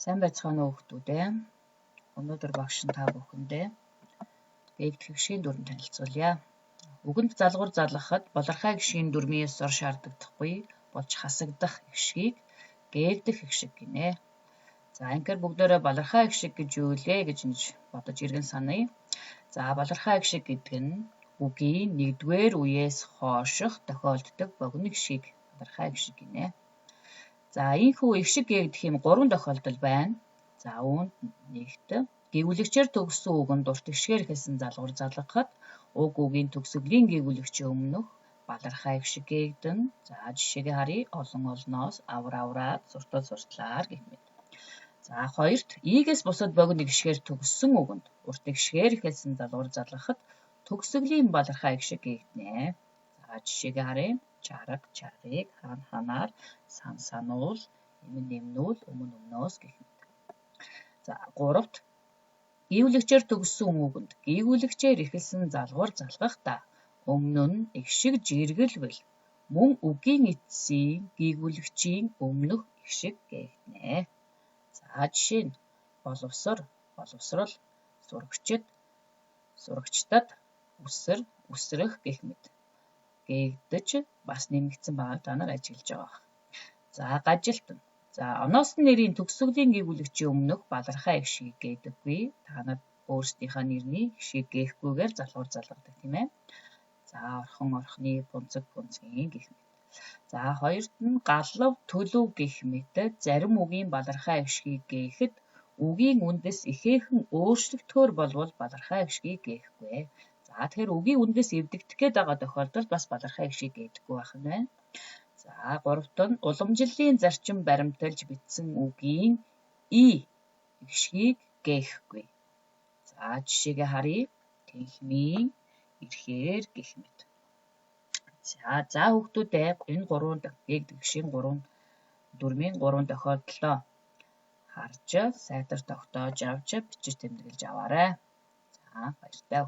Сайн байцгаана уу хүүхдүүд ээ. Өнөөдөр багш нь та бүхэндээ гээгдэх гişгийн дүрм танилцуулъя. Үгэнд залгуур залгахад балархай гişгийн дүрмийн ёсоор шаардагдахгүй болж хасагдах гişгийг гээгдэх гişг гинэ. За анкер бүгдээрээ балархай гişг гэж юу вэ гэж бодож иргэн саная. За балархай гişг гэдэг нь үгийн нэгдүгээр үеэс хойших тохиолддог богино гişгийг балархай гişг гинэ. За ийхүү гişг гээгдэх юм 3 тохиолдол байна. За үүнд нэгт гэгүүлэгчээр төгссөн үгэнд урт гişгээр хэлсэн залгуур залгахад уг үгийн төгсгөлийн гэгүүлэгчийн өмнөх балархай гişг гээгдэн. За жишээгээ харъя. Олон олноос авар авраад суртал суртлаар гэх мэт. За хоёрт ийгээс бусад богино гişгээр төгссөн үгэнд урт гişгээр хэлсэн залгуур залгахад төгсгөлийн балархай гişг гээгдэнэ. За жишээгээ харъя. Чарга чаргыг, хан ханаар, сан сануул, эмэн эмнүүл, өмнө өмнөөс гэх мэт. За гуравт гэгүүлэгчээр төгссөн үгэнд гэгүүлэгчээр эхэлсэн залгуур залгахдаа өмнө нь гişг жиргэлвэл мөн үгийн эцсийн гэгүүлэгчийн өмнөх гişг гээгдэнэ. За жишээ нь боловсрол, боловсрал, сурагчид, сурагчдад, үсэр, үсрэх гэх мэт гээгдэж бас нэмэгдсэн байгааг та нар ажиглаж байгаа. За гажилтан. За оноосны нэрийн төгсгөлийн гэгүүлэгчийн өмнөх балархай гişгийг гээдэггүй. Та нар өөрсдийнхээ нэрний гişгийг гээхгүйгээр залгуур залгадаг тийм ээ. За орхон орхны, бунцэг бунцгийн гэх мэт. За хоёрт нь галав, төлөв гэх мэт зарим үгийн балархай гişгийг гээхэд үгийн үндэс ихээхэн өөрчлөгдөхөөр болвол балархай гişгийг гээхгүй. За тэгэхээр үгийн үндэс эвдэгдэх гээд байгаа тохиолдолд бас балархай гişгийг гээдэггүй байх нь байна. За гуравт нь уламжлалын зарчим баримталж бичсэн үгийн гişгийг гээхгүй. За жишээгээ харъя. Тэнхмийн, ирэхээр гэх мэт. За хүүхдүүдээ энэ 3 гээгдэх гişгийн 3 дүрмийн 3 тохиолдлоо харж сайтар тогтоож авч бичиж тэмдэглэж аваарай. За баяртай.